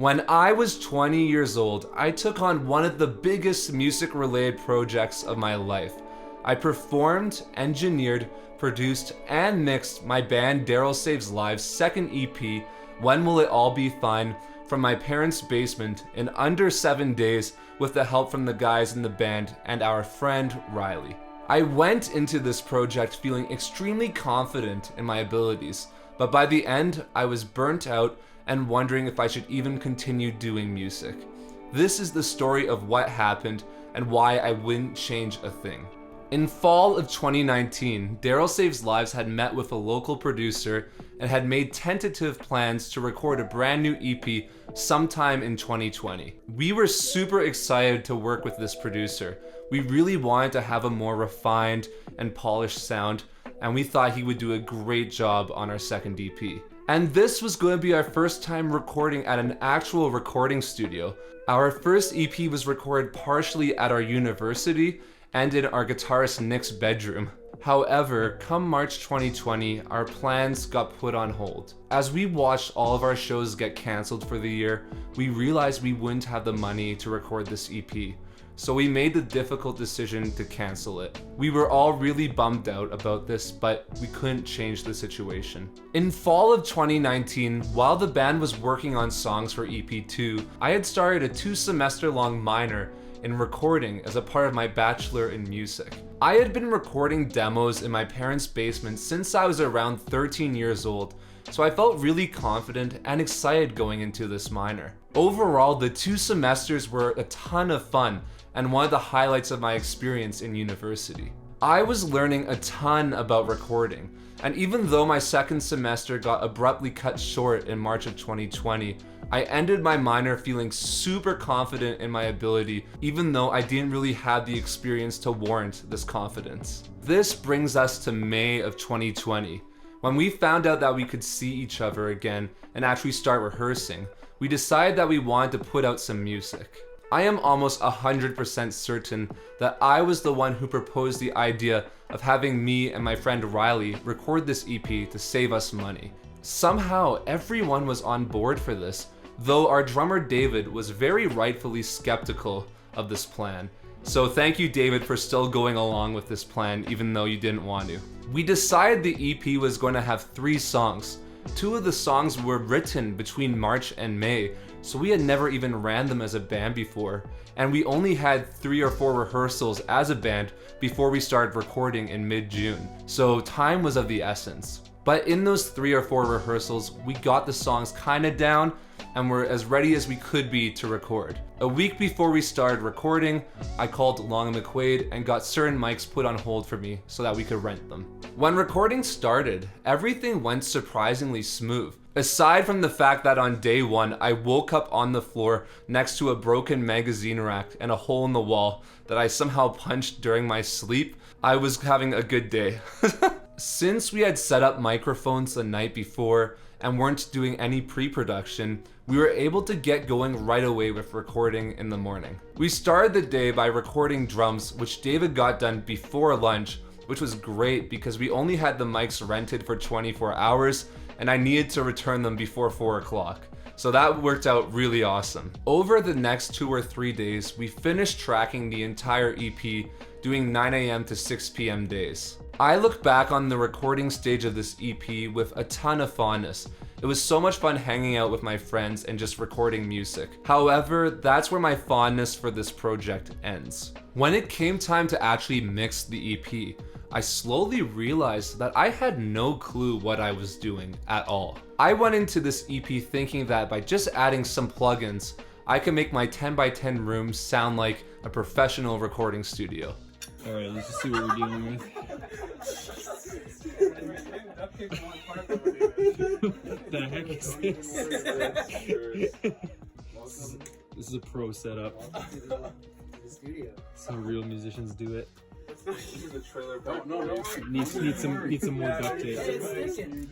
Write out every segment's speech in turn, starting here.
When I was 20 years old, I took on one of the biggest music-related projects of my life. I performed, engineered, produced, and mixed my band Daryl Saves Lives' second EP, When Will It All Be Fine, from my parents' basement in under 7 days with the help from the guys in the band and our friend Riley. I went into this project feeling extremely confident in my abilities, but by the end, I was burnt out and wondering if I should even continue doing music. This is the story of what happened and why I wouldn't change a thing. In fall of 2019, Daryl Saves Lives had met with a local producer and had made tentative plans to record a brand new EP sometime in 2020. We were super excited to work with this producer. We really wanted to have a more refined and polished sound, and we thought he would do a great job on our second EP. And this was going to be our first time recording at an actual recording studio. Our first EP was recorded partially at our university and in our guitarist Nick's bedroom. However, come March 2020, our plans got put on hold. As we watched all of our shows get cancelled for the year, we realized we wouldn't have the money to record this EP. So we made the difficult decision to cancel it. We were all really bummed out about this, but we couldn't change the situation. In fall of 2019, while the band was working on songs for EP2, I had started a 2-semester-long minor in recording as a part of my bachelor in music. I had been recording demos in my parents' basement since I was around 13 years old, so I felt really confident and excited going into this minor. Overall, the 2 semesters were a ton of fun and one of the highlights of my experience in university. I was learning a ton about recording, and even though my second semester got abruptly cut short in March of 2020, I ended my minor feeling super confident in my ability, even though I didn't really have the experience to warrant this confidence. This brings us to May of 2020. When we found out that we could see each other again and actually start rehearsing, we decided that we wanted to put out some music. I am almost 100% certain that I was the one who proposed the idea of having me and my friend Riley record this EP to save us money. Somehow, everyone was on board for this, though our drummer David was very rightfully skeptical of this plan. So thank you, David, for still going along with this plan even though you didn't want to. We decided the EP was going to have 3 songs. 2 of the songs were written between March and May, so we had never even ran them as a band before, and we only had 3 or 4 rehearsals as a band before we started recording in mid-June, so time was of the essence. But in those 3 or 4 rehearsals, we got the songs kinda down and were as ready as we could be to record. A week before we started recording, I called Long & McQuaid and got certain mics put on hold for me so that we could rent them. When recording started, everything went surprisingly smooth. Aside from the fact that on day 1, I woke up on the floor next to a broken magazine rack and a hole in the wall that I somehow punched during my sleep, I was having a good day. Since we had set up microphones the night before and weren't doing any pre-production, we were able to get going right away with recording in the morning. We started the day by recording drums, which David got done before lunch, which was great because we only had the mics rented for 24 hours and I needed to return them before 4 o'clock. So that worked out really awesome. Over the next 2 or 3 days, we finished tracking the entire EP, doing 9 a.m. to 6 p.m. days. I look back on the recording stage of this EP with a ton of fondness. It was so much fun hanging out with my friends and just recording music. However, that's where my fondness for this project ends. When it came time to actually mix the EP, I slowly realized that I had no clue what I was doing at all. I went into this EP thinking that by just adding some plugins, I could make my 10x10 room sound like a professional recording studio. Alright, let's just see what we're dealing with. The heck is this? This is a pro setup. Some real musicians do it. Need some more duct tape.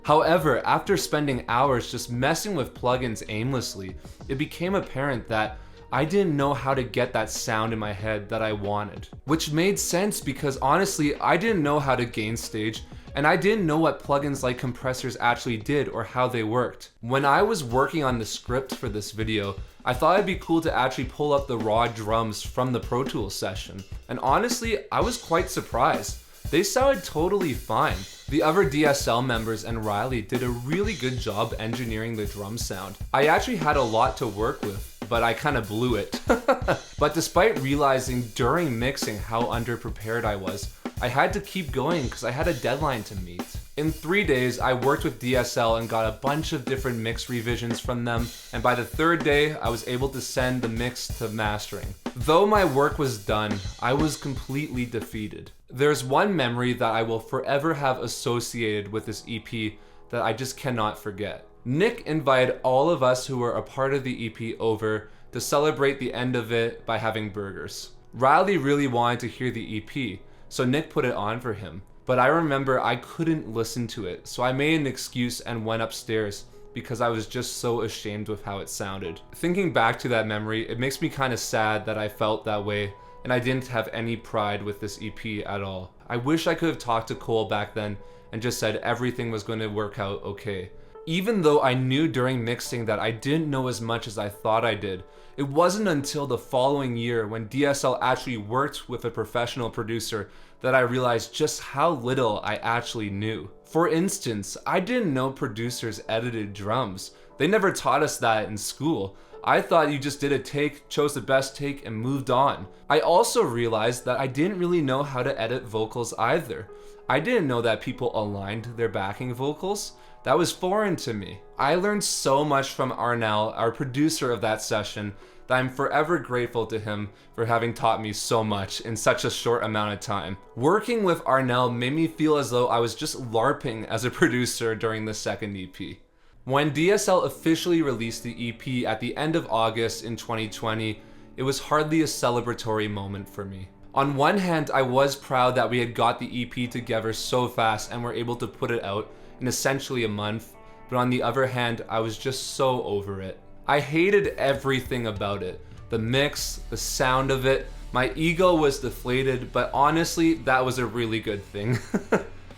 However, after spending hours just messing with plugins aimlessly, it became apparent that I didn't know how to get that sound in my head that I wanted. Which made sense because honestly, I didn't know how to gain stage and I didn't know what plugins like compressors actually did or how they worked. When I was working on the script for this video, I thought it'd be cool to actually pull up the raw drums from the Pro Tools session, and honestly, I was quite surprised. They sounded totally fine. The other DSL members and Riley did a really good job engineering the drum sound. I actually had a lot to work with, but I kind of blew it. But despite realizing during mixing how underprepared I was, I had to keep going because I had a deadline to meet. In 3 days, I worked with DSL and got a bunch of different mix revisions from them, and by the third day, I was able to send the mix to mastering. Though my work was done, I was completely defeated. There's one memory that I will forever have associated with this EP that I just cannot forget. Nick invited all of us who were a part of the EP over to celebrate the end of it by having burgers. Riley really wanted to hear the EP, so Nick put it on for him. But I remember I couldn't listen to it, so I made an excuse and went upstairs because I was just so ashamed with how it sounded. Thinking back to that memory, it makes me kind of sad that I felt that way and I didn't have any pride with this EP at all. I wish I could have talked to Cole back then and just said everything was going to work out okay. Even though I knew during mixing that I didn't know as much as I thought I did, it wasn't until the following year when DSL actually worked with a professional producer that I realized just how little I actually knew. For instance, I didn't know producers edited drums. They never taught us that in school. I thought you just did a take, chose the best take, and moved on. I also realized that I didn't really know how to edit vocals either. I didn't know that people aligned their backing vocals. That was foreign to me. I learned so much from Arnell, our producer of that session, that I'm forever grateful to him for having taught me so much in such a short amount of time. Working with Arnell made me feel as though I was just LARPing as a producer during the second EP. When DSL officially released the EP at the end of August in 2020, it was hardly a celebratory moment for me. On one hand, I was proud that we had got the EP together so fast and were able to put it out in essentially a month, but on the other hand, I was just so over it. I hated everything about it. The mix, the sound of it, my ego was deflated, but honestly, that was a really good thing.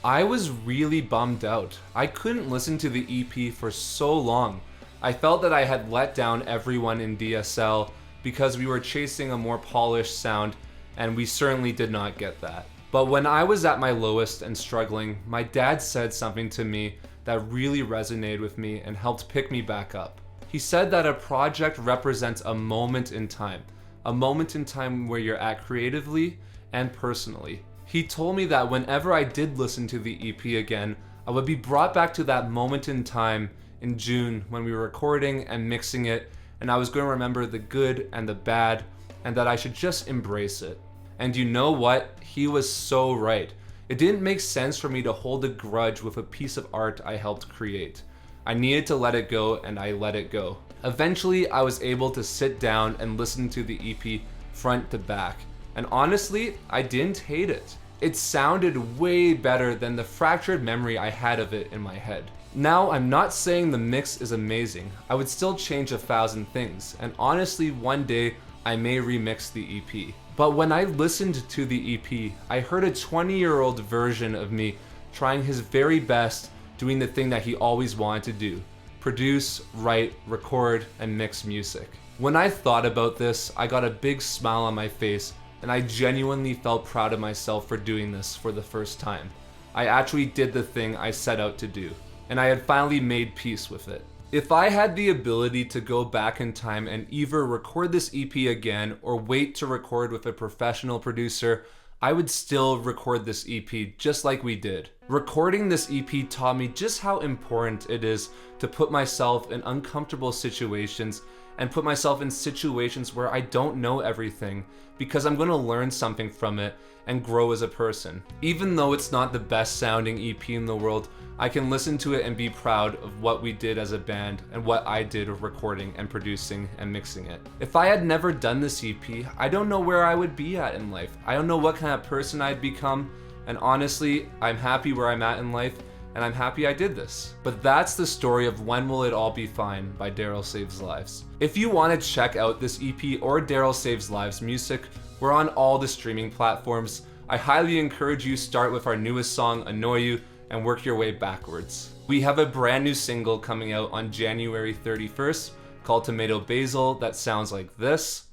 I was really bummed out. I couldn't listen to the EP for so long. I felt that I had let down everyone in DSL because we were chasing a more polished sound, and we certainly did not get that. But when I was at my lowest and struggling, my dad said something to me that really resonated with me and helped pick me back up. He said that a project represents a moment in time where you're at creatively and personally. He told me that whenever I did listen to the EP again, I would be brought back to that moment in time in June when we were recording and mixing it, and I was going to remember the good and the bad, and that I should just embrace it. And you know what? He was so right. It didn't make sense for me to hold a grudge with a piece of art I helped create. I needed to let it go, and I let it go. Eventually, I was able to sit down and listen to the EP front to back. And honestly, I didn't hate it. It sounded way better than the fractured memory I had of it in my head. Now, I'm not saying the mix is amazing. I would still change 1,000 things, and honestly, one day, I may remix the EP. But when I listened to the EP, I heard a 20-year-old version of me trying his very best, doing the thing that he always wanted to do: produce, write, record, and mix music. When I thought about this, I got a big smile on my face, and I genuinely felt proud of myself for doing this for the first time. I actually did the thing I set out to do, and I had finally made peace with it. If I had the ability to go back in time and either record this EP again or wait to record with a professional producer, I would still record this EP just like we did. Recording this EP taught me just how important it is to put myself in uncomfortable situations and put myself in situations where I don't know everything, because I'm going to learn something from it and grow as a person. Even though it's not the best sounding EP in the world, I can listen to it and be proud of what we did as a band and what I did recording and producing and mixing it. If I had never done this EP, I don't know where I would be at in life. I don't know what kind of person I'd become, and honestly, I'm happy where I'm at in life, and I'm happy I did this. But that's the story of When Will It All Be Fine by Daryl Saves Lives. If you want to check out this EP or Daryl Saves Lives music, we're on all the streaming platforms. I highly encourage you start with our newest song, Annoy You. and work your way backwards. We have a brand new single coming out on January 31st called Tomato Basil that sounds like this.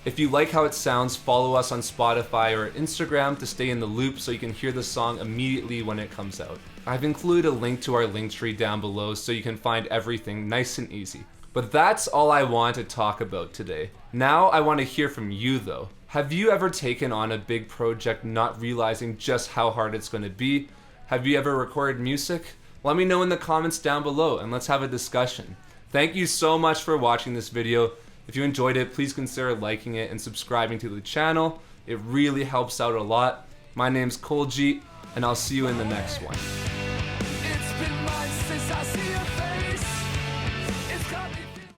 If you like how it sounds, follow us on Spotify or Instagram to stay in the loop so you can hear the song immediately when it comes out. I've included a link to our Linktree down below so you can find everything nice and easy. But that's all I want to talk about today. Now I want to hear from you though. Have you ever taken on a big project not realizing just how hard it's going to be? Have you ever recorded music? Let me know in the comments down below and let's have a discussion. Thank you so much for watching this video. If you enjoyed it, please consider liking it and subscribing to the channel. It really helps out a lot. My name's Koljeet, and I'll see you in the next one.